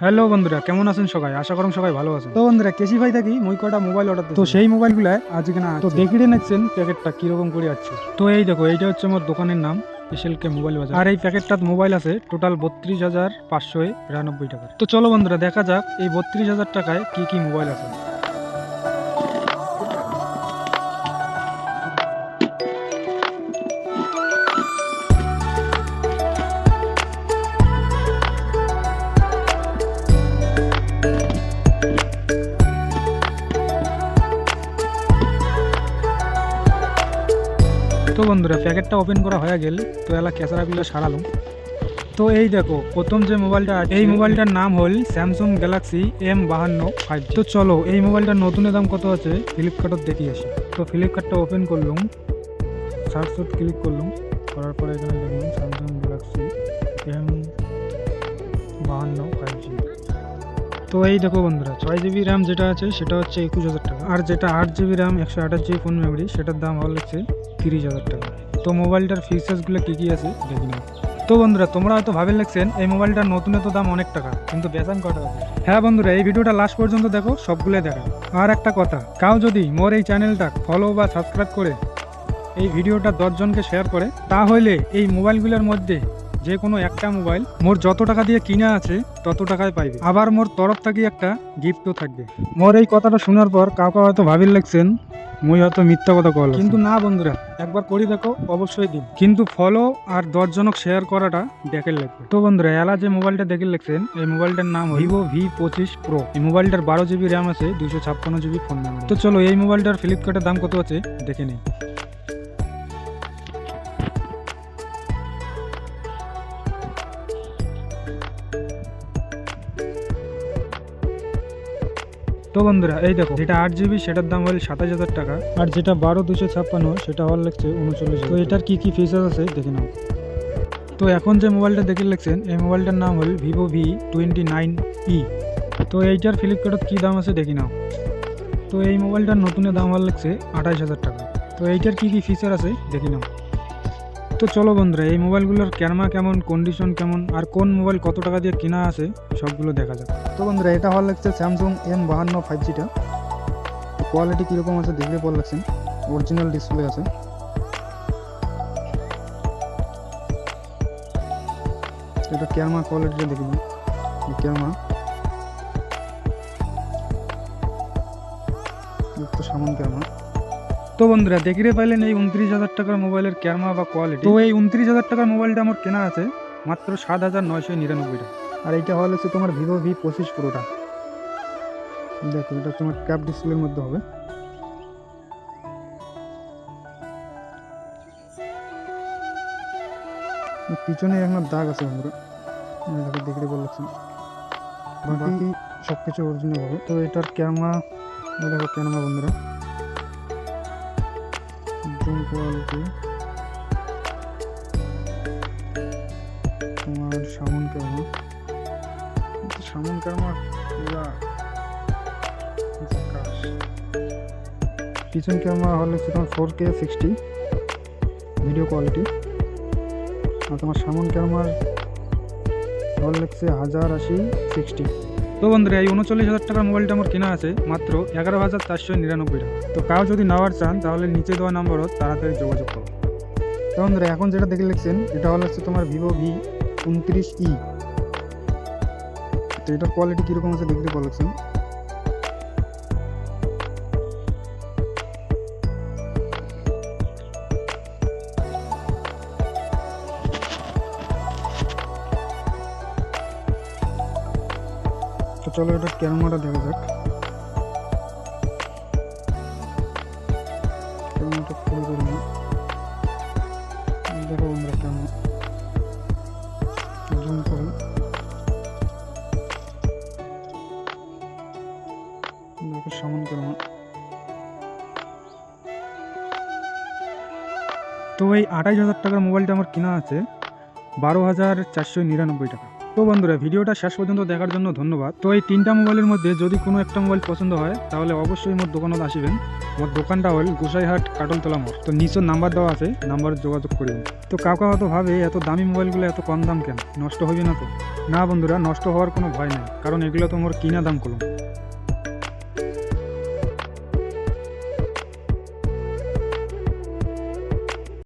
Hello বন্ধুরা, কেমন আছেন সবাই? আশা করুন সবাই ভালো আছেন। তো বন্ধুরা, কেসি ভাই থাকি মই কটা মোবাইল অর্ডার দিই, তো সেই মোবাইলগুলো আজকে না তো দেখিয়ে নিচ্ছেন প্যাকেটটা কিরকম করে আছে। তো এই দেখো, এইটা হচ্ছে আমার দোকানের নাম এসএলকে মোবাইল বাজার, আর এই প্যাকেটটার মোবাইল আছে টোটাল 32,592 টাকার। তো চলো বন্ধুরা, দেখা যাক এই 32,000 টাকায় কি কি মোবাইল আছে। তো বন্ধুরা, প্যাকেটটা ওপেন করা হয়ে গেল, তো এলা ক্যাসারাগুলো সারালাম। তো এই দেখো, প্রথম যে মোবাইলটা আছে এই মোবাইলটার নাম হল স্যামসাং গ্যালাক্সি M52 5G। তো চলো এই মোবাইলটার নতুন দাম কত আছে ফ্লিপকার্টত দেখি আসি। তো ফ্লিপকার্টটা ওপেন করলাম, সার্চত ক্লিক করলাম, করার পরে এখানে লিখলাম স্যামসাং গ্যালাক্সি M52 5G। তো এই দেখো বন্ধুরা, 6GB র্যাম যেটা আছে সেটা হচ্ছে 21,000 টাকা, আর যেটা 8GB RAM 128GB phone memory সেটার দাম হচ্ছে 30,000 টাকা। তো মোবাইলটার ফিচার্সগুলো কী কী আছে দেখি নাও। তো বন্ধুরা, তোমরা হয়তো ভাবে লাগছেন এই মোবাইলটার নতুন তো দাম অনেক টাকা, কিন্তু বেচান কটা আছে? হ্যাঁ বন্ধুরা, এই ভিডিওটা লাস্ট পর্যন্ত দেখো, সবগুলো দেখা। আর একটা কথা, কাউ যদি মোর এই চ্যানেলটা ফলো বা সাবস্ক্রাইব করে এই ভিডিওটা 10 জনকে শেয়ার করে, তাহলে এই মোবাইলগুলোর মধ্যে যে কোনো একটা মোবাইল মোর যত টাকা দিয়ে কিনা আছে তত টাকায় পাইবে, আবার মোর তরফ থেকে একটা গিফটও থাকবে। মোর এই কথাটা শোনার পর কাউকে হয়তো ভাবির লাগছেন মুই হয়তো মিথ্যা কথা কল, কিন্তু না বন্ধুরা, একবার করি দেখো, অবশ্যই দিন, কিন্তু ফলো আর 10 জনক শেয়ার করাটা দেখে লাগবে। তো বন্ধুরা, এলা যে মোবাইলটা দেখে লাগছেন এই মোবাইলটার নাম ভিভো V25 প্রো। এই মোবাইলটার 12GB র্যাম আছে, 256GB ফোন মেমোরি। তো চলো এই মোবাইলটার ফ্লিপকার্টের দাম কত আছে দেখে নিই। তো বন্ধুরা, এই দেখো, যেটা 8GB সেটার দাম হল 27,000 টাকা, আর যেটা 12,256 সেটা হল লাগছে 39। তো এটার কি কি ফিচার আছে দেখে নাও। তো এখন যে মোবাইলটা দেখে লাগছেন এই মোবাইলটার নাম হল ভিভো V29e। তো এইটার ফ্লিপকার্টত কি দাম আছে দেখি নাও। তো এই মোবাইলটার নতুনের দাম হল লাগছে 28,000 টাকা। তো এইটার কি কি ফিচার আছে দেখি নাও। তো চলো বন্ধুরা, এই মোবাইলগুলোর ক্যামেরা কেমন, কন্ডিশন কেমন, আর কোন মোবাইল কত টাকা দিয়ে কেনা আছে সবগুলো দেখা যাক। তো বন্ধুরা, এটা হল লাগছে স্যামসাং M52 5Gটা। কোয়ালিটি কীরকম আছে দেখলে পর লাগছে, অরিজিনাল ডিসপ্লে আছে। এটা ক্যামেরা কোয়ালিটিটা দেখি নিন, ক্যামেরা তো সামান ক্যামেরা। তো বন্ধুরা, দেখিয়ে পাইলেন এই 29,000 টাকার মোবাইলের ক্যামেরা বা কোয়ালিটি। তো এই 29,000 টাকার মোবাইলটা আমার কেনা আছে মাত্র 7,999 টাকা। আর এইটা হল হচ্ছে তোমার ভিভো V25 প্রোটা। দেখো, এটা তোমার ক্যাপ ডিসপ্লের মধ্যে হবে। পিছনে একটা দাগ আছে বন্ধুরা, দেখো দেখতে ভালো লাগছে, বাকি সব কিছু অরিজিনাল হবে। তো এটার ক্যামেরা দেখো, ক্যামেরা বন্ধুরা জুম কোয়ালিটি, তোমার সামন ক্যামেরা, সামন ক্যামেরা পুরা ঝাকাস। পিছন ক্যামেরা হল হচ্ছে তোমার 4K 60 ভিডিও কোয়ালিটি, আর তোমার সামন ক্যামেরার হল লাগছে 1080 60। তো বন্ধুরা, এই 39,000 টাকার মোবাইলটা আমার কেনা আছে মাত্র 11,499 টাকা। তো কাউ যদি নেওয়ার চান তাহলে নিচে দেওয়া নম্বরত তাড়াতাড়ি যোগাযোগ করো। তো বন্ধুরা, এখন যেটা দেখে লিখছেন এটা হল হচ্ছে তোমার ভিভো V29e। তো এটার কোয়ালিটি কীরকম আছে দেখতে বলেছেন। তো চলো এটার ক্যামেরাটা দেখা যাক। ক্যামেরাটা ফুল করে নিই, দেখো বন্ধুরা, ক্যামেরা জুম করুন, দেখো সামন ক্যামেরা। তো এই 28,000 টাকার মোবাইলটা আমার কেনা আছে 12,499 টাকা। তো বন্ধুরা, ভিডিওটা শেষ পর্যন্ত দেখার জন্য ধন্যবাদ। তো এই 3টা মোবাইলের মধ্যে যদি কোনো একটা মোবাইল পছন্দ হয় তাহলে অবশ্যই মোর দোকানত আসিবেন। মোর দোকানটা হল গোসাইহাট কাটলতলা মোড়। তো নিচের নাম্বার দেওয়া আছে, নাম্বারে যোগাযোগ করিবেন। তো কাউকে হয়তো ভাবে এত দামি মোবাইলগুলো এত কম দাম কেন, নষ্ট হবে না তো? না বন্ধুরা, নষ্ট হওয়ার কোনো ভয় নেই, কারণ এগুলো তো মোর কিনা দাম কলম।